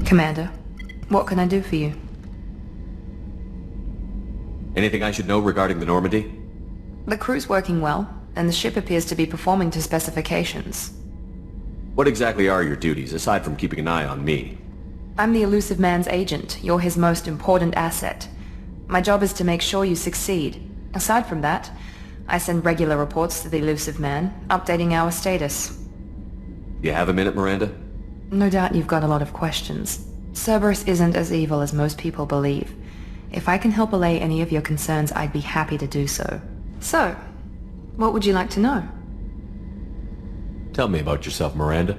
Commander, what can I do for you? Anything I should know regarding the Normandy? The crew's working well, and the ship appears to be performing to specifications. What exactly are your duties, aside from keeping an eye on me? I'm the Elusive Man's agent. You're his most important asset. My job is to make sure you succeed. Aside from that, I send regular reports to the Elusive Man, updating our status. You have a minute, Miranda? No doubt you've got a lot of questions. Cerberus isn't as evil as most people believe. If I can help allay any of your concerns, I'd be happy to do so. So, what would you like to know? Tell me about yourself, Miranda.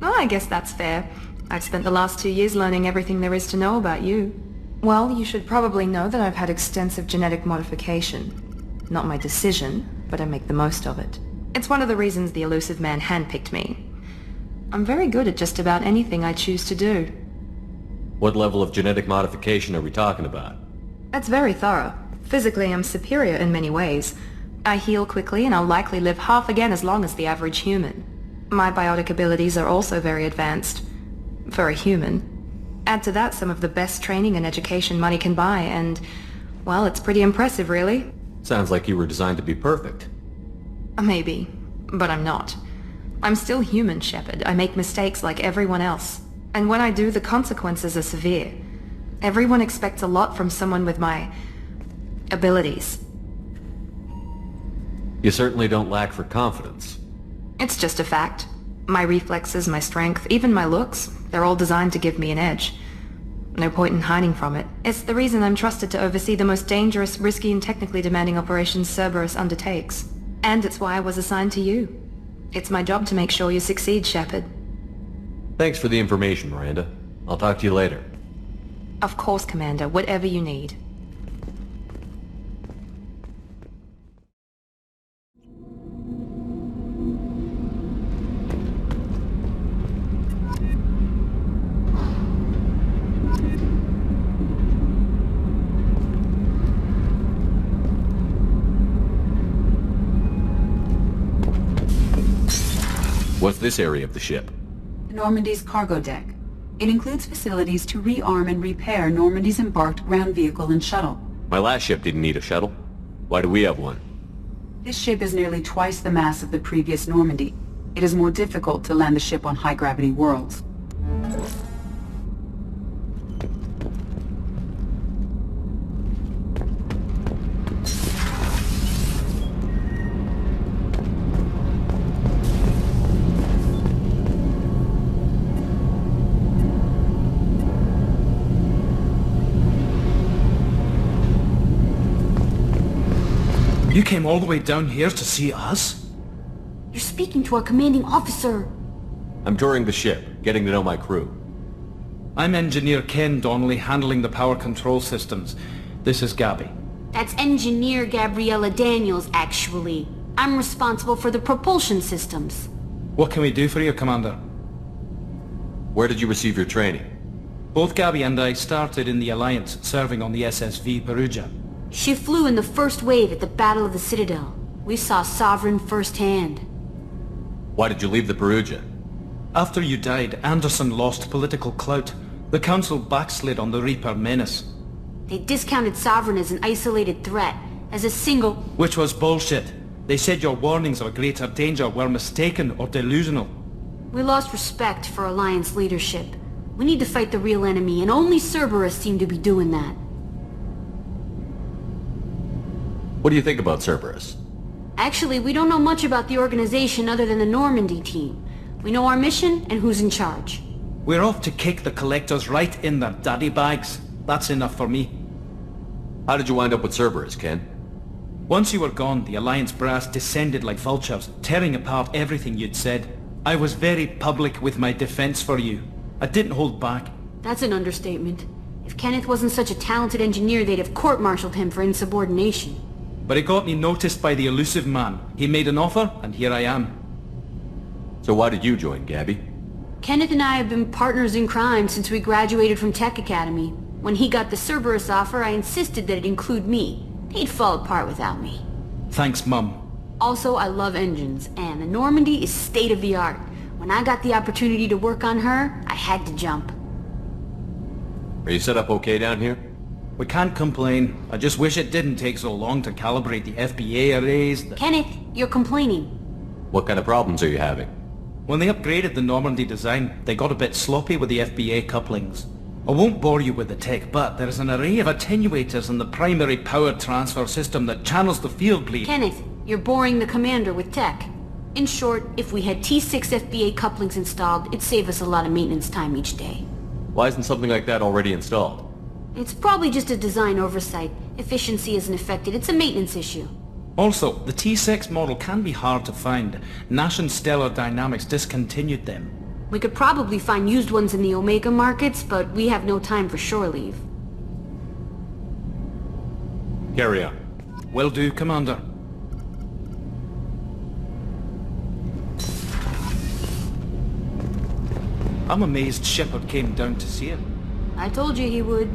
Oh, I guess that's fair. I've spent the last 2 years learning everything there is to know about you. Well, you should probably know that I've had extensive genetic modification. Not my decision, but I make the most of it. It's one of the reasons the Elusive Man handpicked me. I'm very good at just about anything I choose to do. What level of genetic modification are we talking about? That's very thorough. Physically, I'm superior in many ways. I heal quickly, and I'll likely live half again as long as the average human. My biotic abilities are also very advanced. For a human. Add to that some of the best training and education money can buy, and, well, it's pretty impressive, really. Sounds like you were designed to be perfect. Maybe, but I'm not. I'm still human, Shepard. I make mistakes like everyone else. And when I do, the consequences are severe. Everyone expects a lot from someone with my abilities. You certainly don't lack for confidence. It's just a fact. My reflexes, my strength, even my looks, they're all designed to give me an edge. No point in hiding from it. It's the reason I'm trusted to oversee the most dangerous, risky, and technically demanding operations Cerberus undertakes. And it's why I was assigned to you. It's my job to make sure you succeed, Shepard. Thanks for the information, Miranda. I'll talk to you later. Of course, Commander. Whatever you need. What's this area of the ship? Normandy's cargo deck. It includes facilities to rearm and repair Normandy's embarked ground vehicle and shuttle. My last ship didn't need a shuttle. Why do we have one? This ship is nearly twice the mass of the previous Normandy. It is more difficult to land the ship on high-gravity worlds. You came all the way down here to see us? You're speaking to our commanding officer. I'm touring the ship, getting to know my crew. I'm Engineer Ken Donnelly, handling the power control systems. This is Gabby. That's Engineer Gabriella Daniels, actually. I'm responsible for the propulsion systems. What can we do for you, Commander? Where did you receive your training? Both Gabby and I started in the Alliance, serving on the SSV Perugia. She flew in the first wave at the Battle of the Citadel. We saw Sovereign firsthand. Why did you leave the Perugia? After you died, Anderson lost political clout. The Council backslid on the Reaper menace. They discounted Sovereign as an isolated threat, as a single... Which was bullshit. They said your warnings of a greater danger were mistaken or delusional. We lost respect for Alliance leadership. We need to fight the real enemy, and only Cerberus seemed to be doing that. What do you think about Cerberus? Actually, we don't know much about the organization other than the Normandy team. We know our mission and who's in charge. We're off to kick the Collectors right in their daddy bags. That's enough for me. How did you wind up with Cerberus, Ken? Once you were gone, the Alliance brass descended like vultures, tearing apart everything you'd said. I was very public with my defense for you. I didn't hold back. That's an understatement. If Kenneth wasn't such a talented engineer, they'd have court-martialed him for insubordination. But it got me noticed by the elusive man. He made an offer, and here I am. So why did you join, Gabby? Kenneth and I have been partners in crime since we graduated from Tech Academy. When he got the Cerberus offer, I insisted that it include me. He'd fall apart without me. Thanks, Mum. Also, I love engines, and the Normandy is state-of-the-art. When I got the opportunity to work on her, I had to jump. Are you set up okay down here? We can't complain. I just wish it didn't take so long to calibrate the FBA arrays. Kenneth, you're complaining. What kind of problems are you having? When they upgraded the Normandy design, they got a bit sloppy with the FBA couplings. I won't bore you with the tech, but there's an array of attenuators in the primary power transfer system that channels the field bleed. Kenneth, you're boring the commander with tech. In short, if we had T6 FBA couplings installed, it'd save us a lot of maintenance time each day. Why isn't something like that already installed? It's probably just a design oversight. Efficiency isn't affected. It's a maintenance issue. Also, the T6 model can be hard to find. Nash and Stellar Dynamics discontinued them. We could probably find used ones in the Omega markets, but we have no time for shore leave. Carry on. Will do, Commander. I'm amazed Shepard came down to see it. I told you he would.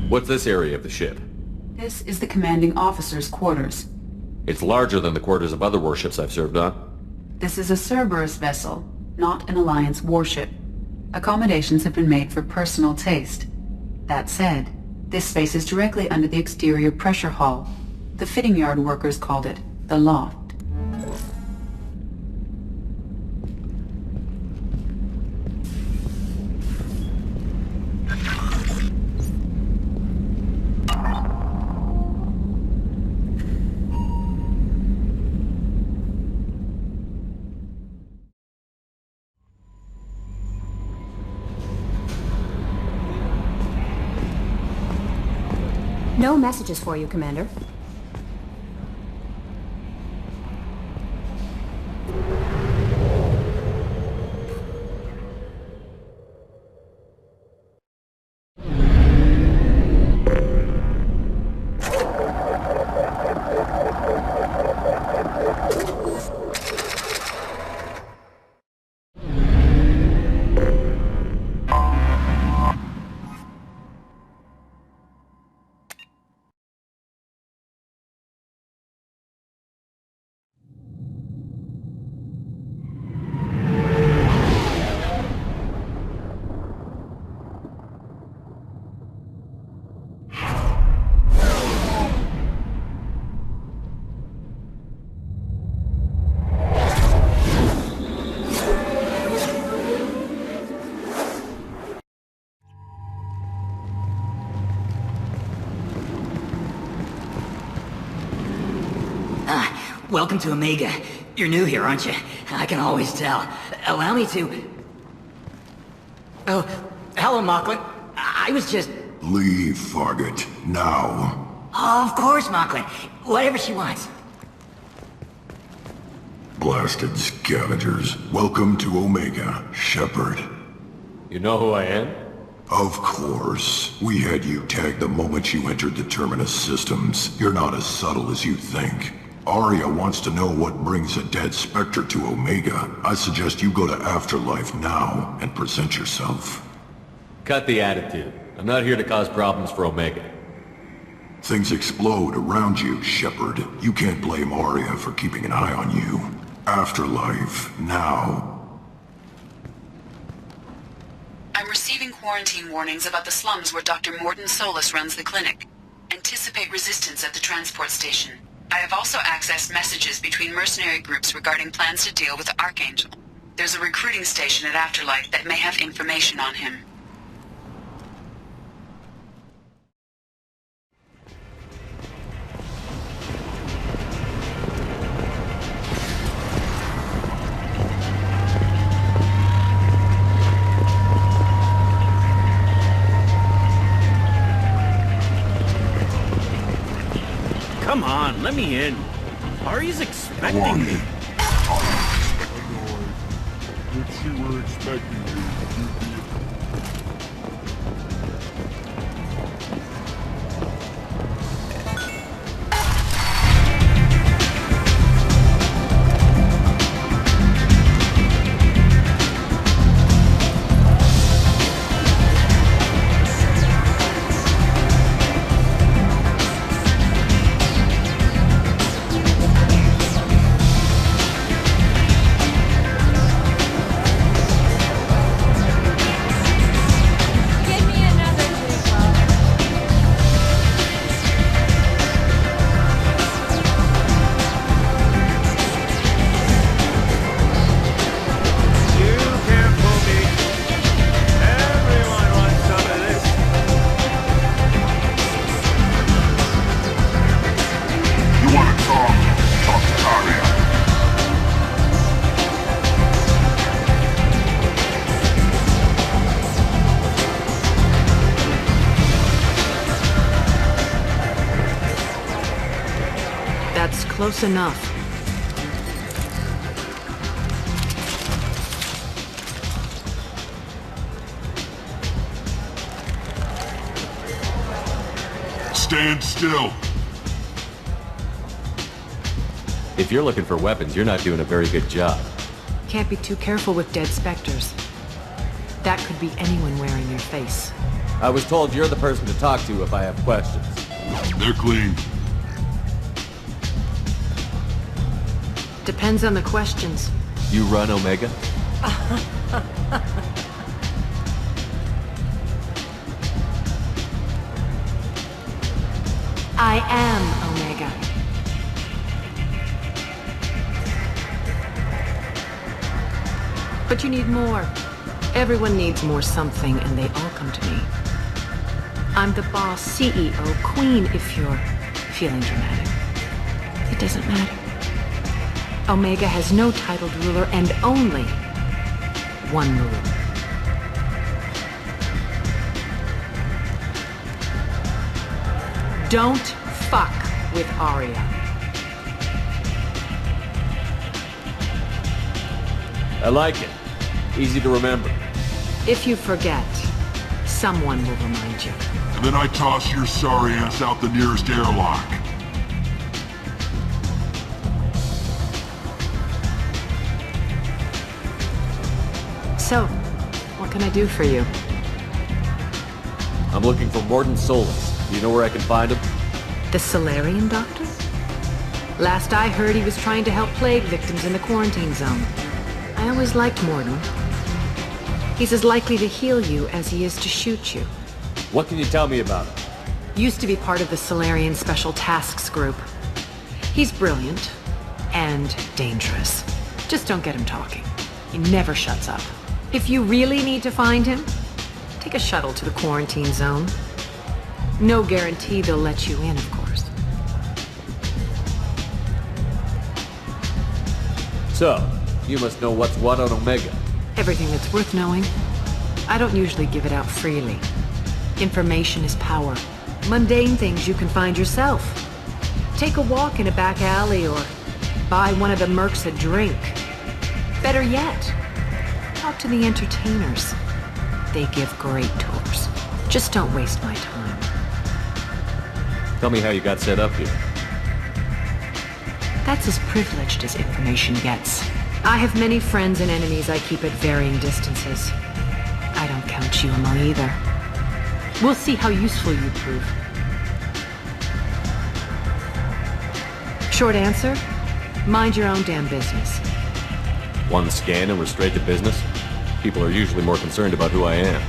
What's this area of the ship? This is the commanding officer's quarters. It's larger than the quarters of other warships I've served on. This is a Cerberus vessel, not an Alliance warship. Accommodations have been made for personal taste. That said, this space is directly under the exterior pressure hull. The fitting yard workers called it the loft. No messages for you, Commander. Welcome to Omega. You're new here, aren't you? I can always tell. Allow me to... Oh, hello, Mocklin. I was just... Leave, Fargate. Now. Oh, of course, Mocklin. Whatever she wants. Blasted scavengers. Welcome to Omega, Shepard. You know who I am? Of course. We had you tagged the moment you entered the Terminus systems. You're not as subtle as you think. Arya wants to know what brings a dead Spectre to Omega. I suggest you go to Afterlife now and present yourself. Cut the attitude. I'm not here to cause problems for Omega. Things explode around you, Shepard. You can't blame Arya for keeping an eye on you. Afterlife, now. I'm receiving quarantine warnings about the slums where Dr. Morton Solus runs the clinic. Anticipate resistance at the transport station. I have also accessed messages between mercenary groups regarding plans to deal with the Archangel. There's a recruiting station at Afterlife that may have information on him. on, let me in. Ari's expecting me. Which you were expecting you. That's close enough. Stand still. If you're looking for weapons, you're not doing a very good job. Can't be too careful with dead specters. That could be anyone wearing your face. I was told you're the person to talk to if I have questions. They're clean. Depends on the questions. You run Omega? I am Omega. But you need more. Everyone needs more something, and they all come to me. I'm the boss, CEO, queen, if you're feeling dramatic. It doesn't matter. Omega has no titled ruler and only one rule. Don't fuck with Aria. I like it. Easy to remember. If you forget, someone will remind you. And then I toss your sorry ass out the nearest airlock. So, what can I do for you? I'm looking for Morton Solus. Do you know where I can find him? The Solarian doctor? Last I heard, he was trying to help plague victims in the quarantine zone. I always liked Morton. He's as likely to heal you as he is to shoot you. What can you tell me about him? Used to be part of the Solarian Special Tasks Group. He's brilliant and dangerous. Just don't get him talking. He never shuts up. If you really need to find him, take a shuttle to the quarantine zone. No guarantee they'll let you in, of course. So, you must know what's what on Omega. Everything that's worth knowing. I don't usually give it out freely. Information is power. Mundane things you can find yourself. Take a walk in a back alley or buy one of the mercs a drink. Better yet, talk to the entertainers. They give great tours. Just don't waste my time. Tell me how you got set up here. That's as privileged as information gets. I have many friends and enemies I keep at varying distances. I don't count you among either. We'll see how useful you prove. Short answer, mind your own damn business. One scan and we're straight to business? People are usually more concerned about who I am.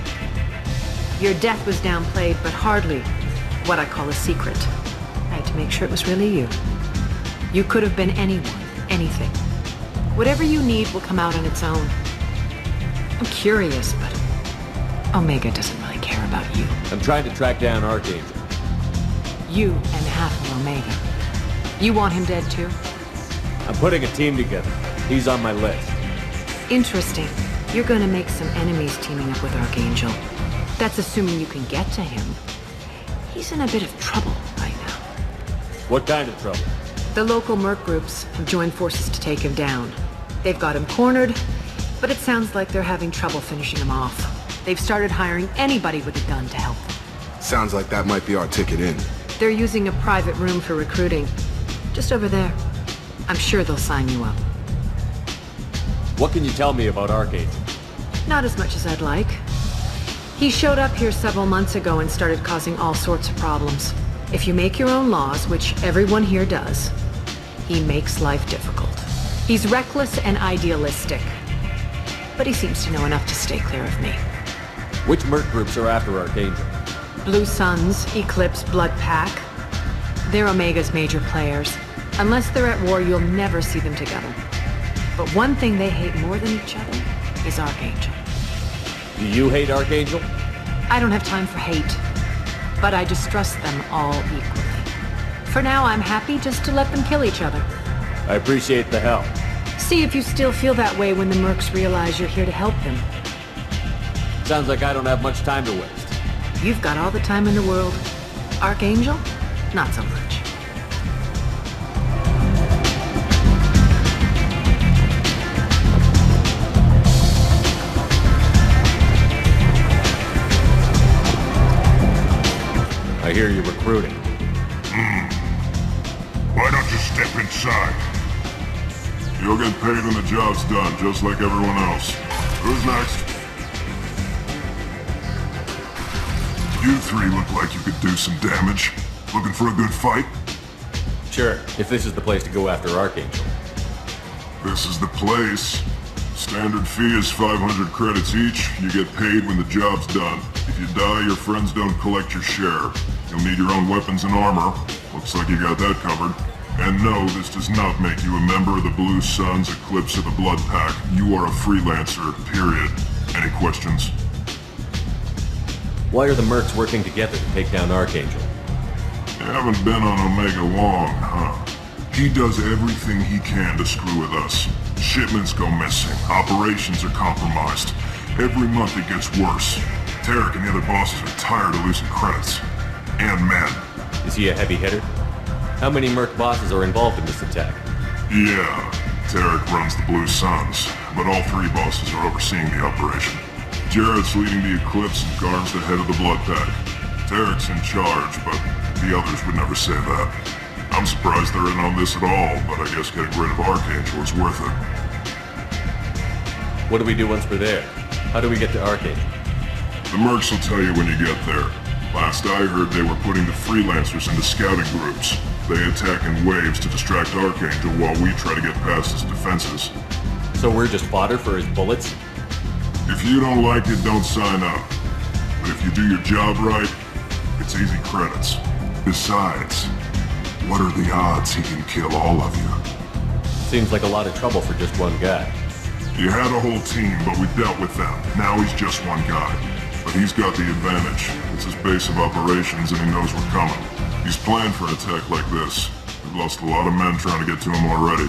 Your death was downplayed, but hardly what I call a secret. I had to make sure it was really you. You could have been anyone, anything. Whatever you need will come out on its own. I'm curious, but Omega doesn't really care about you. I'm trying to track down Archangel. You and half of Omega. You want him dead too? I'm putting a team together. He's on my list. Interesting. You're gonna make some enemies teaming up with Archangel. That's assuming you can get to him. He's in a bit of trouble right now. What kind of trouble? The local merc groups have joined forces to take him down. They've got him cornered, but it sounds like they're having trouble finishing him off. They've started hiring anybody with a gun to help them. Sounds like that might be our ticket in. They're using a private room for recruiting. Just over there. I'm sure they'll sign you up. What can you tell me about Archangel? Not as much as I'd like. He showed up here several months ago and started causing all sorts of problems. If you make your own laws, which everyone here does, he makes life difficult. He's reckless and idealistic. But he seems to know enough to stay clear of me. Which merc groups are after Archangel? Blue Suns, Eclipse, Blood Pack. They're Omega's major players. Unless they're at war, you'll never see them together. But one thing they hate more than each other is Archangel. Do you hate Archangel? I don't have time for hate, but I distrust them all equally. For now, I'm happy just to let them kill each other. I appreciate the help. See if you still feel that way when the mercs realize you're here to help them. Sounds like I don't have much time to waste. You've got all the time in the world. Archangel? Not so much. I hear you're recruiting. Why don't you step inside? You'll get paid when the job's done, just like everyone else. Who's next? You three look like you could do some damage. Looking for a good fight? Sure, if this is the place to go after Archangel. This is the place. Standard fee is 500 credits each. You get paid when the job's done. If you die, your friends don't collect your share. You'll need your own weapons and armor. Looks like you got that covered. And no, this does not make you a member of the Blue Suns, Eclipse, or the Blood Pack. You are a freelancer, period. Any questions? Why are the mercs working together to take down Archangel? You haven't been on Omega long, huh? He does everything he can to screw with us. Shipments go missing. Operations are compromised. Every month it gets worse. Tarek and the other bosses are tired of losing credits. And men. Is he a heavy hitter? How many merc bosses are involved in this attack? Yeah, Tarek runs the Blue Suns, but all three bosses are overseeing the operation. Jarrett's leading the Eclipse and Garm's the head of the Blood Pack. Tarek's in charge, but the others would never say that. I'm surprised they're in on this at all, but I guess getting rid of Archangel is worth it. What do we do once we're there? How do we get to Archangel? The mercs will tell you when you get there. Last I heard, they were putting the freelancers into scouting groups. They attack in waves to distract Archangel while we try to get past his defenses. So we're just fodder for his bullets? If you don't like it, don't sign up. But if you do your job right, it's easy credits. Besides, what are the odds he can kill all of you? Seems like a lot of trouble for just one guy. You had a whole team, but we dealt with them. Now he's just one guy. But he's got the advantage. It's his base of operations and he knows we're coming. He's planned for an attack like this. We've lost a lot of men trying to get to him already.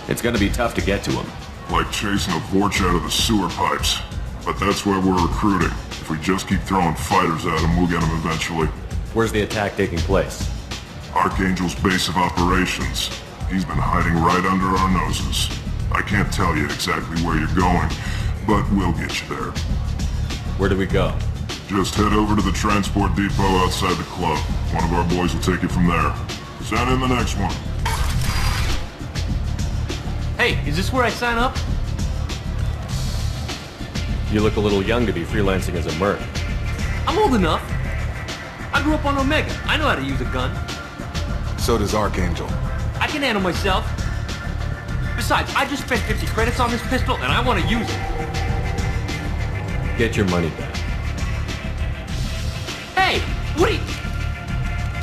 It's gonna be tough to get to him. Like chasing a Vorch out of the sewer pipes. But that's why we're recruiting. If we just keep throwing fighters at him, we'll get him eventually. Where's the attack taking place? Archangel's base of operations. He's been hiding right under our noses. I can't tell you exactly where you're going, but we'll get you there. Where do we go? Just head over to the transport depot outside the club. One of our boys will take you from there. Send in the next one. Hey, is this where I sign up? You look a little young to be freelancing as a merc. I'm old enough. I grew up on Omega. I know how to use a gun. So does Archangel. I can handle myself. Besides, I just spent 50 credits on this pistol and I want to use it. Get your money back. Hey, what are you...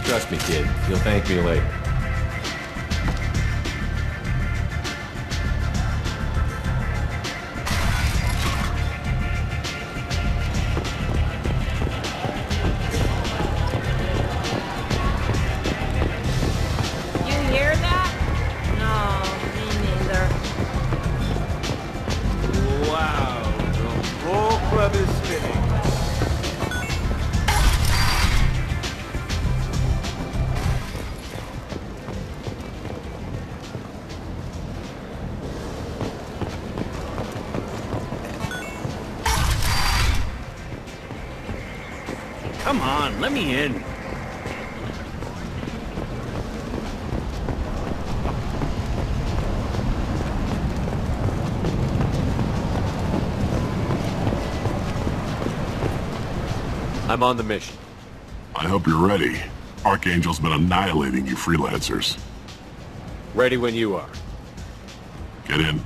Trust me, kid. You'll thank me later. You hear that? No, me neither. Wow, the whole club is spinning. Come on, let me in. I'm on the mission. I hope you're ready. Archangel's been annihilating you freelancers. Ready when you are. Get in.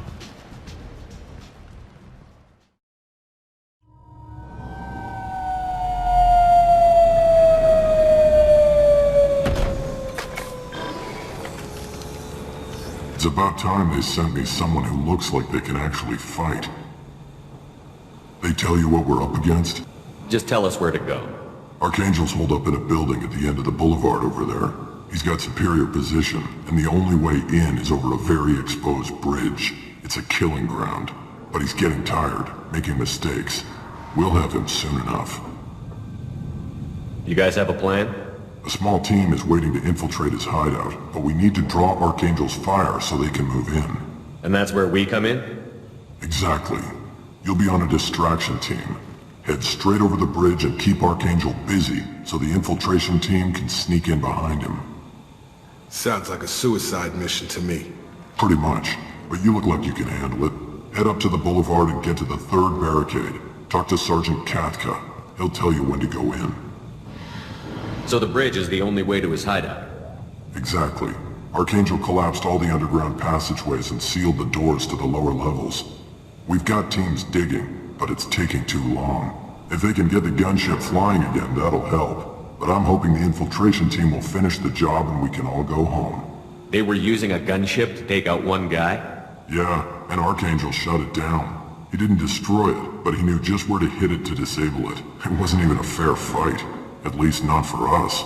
It's about time they sent me someone who looks like they can actually fight. They tell you what we're up against? Just tell us where to go. Archangel's holed up in a building at the end of the boulevard over there. He's got superior position, and the only way in is over a very exposed bridge. It's a killing ground. But he's getting tired, making mistakes. We'll have him soon enough. You guys have a plan? A small team is waiting to infiltrate his hideout, but we need to draw Archangel's fire so they can move in. And that's where we come in? Exactly. You'll be on a distraction team. Head straight over the bridge and keep Archangel busy so the infiltration team can sneak in behind him. Sounds like a suicide mission to me. Pretty much, but you look like you can handle it. Head up to the boulevard and get to the third barricade. Talk to Sergeant Katka. He'll tell you when to go in. So the bridge is the only way to his hideout? Exactly. Archangel collapsed all the underground passageways and sealed the doors to the lower levels. We've got teams digging, but it's taking too long. If they can get the gunship flying again, that'll help. But I'm hoping the infiltration team will finish the job and we can all go home. They were using a gunship to take out one guy? Yeah, and Archangel shut it down. He didn't destroy it, but he knew just where to hit it to disable it. It wasn't even a fair fight. At least not for us.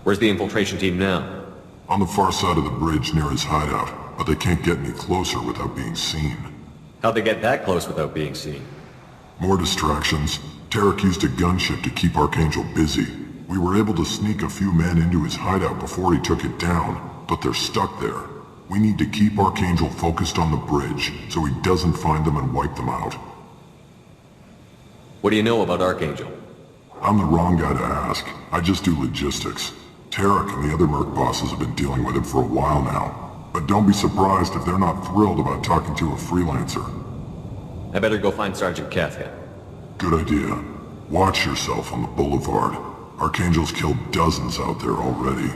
Where's the infiltration team now? On the far side of the bridge near his hideout, but they can't get any closer without being seen. How'd they get that close without being seen? More distractions. Tarek used a gunship to keep Archangel busy. We were able to sneak a few men into his hideout before he took it down, but they're stuck there. We need to keep Archangel focused on the bridge, so he doesn't find them and wipe them out. What do you know about Archangel? I'm the wrong guy to ask. I just do logistics. Tarek and the other merc bosses have been dealing with him for a while now. But don't be surprised if they're not thrilled about talking to a freelancer. I better go find Sergeant Katka. Good idea. Watch yourself on the boulevard. Archangel's killed dozens out there already.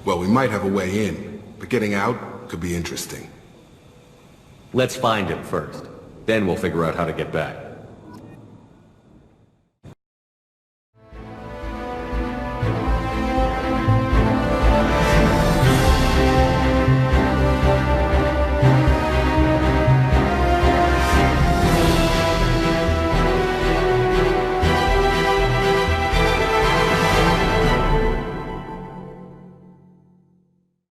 Well, we might have a way in, but getting out could be interesting. Let's find him first. Then we'll figure out how to get back.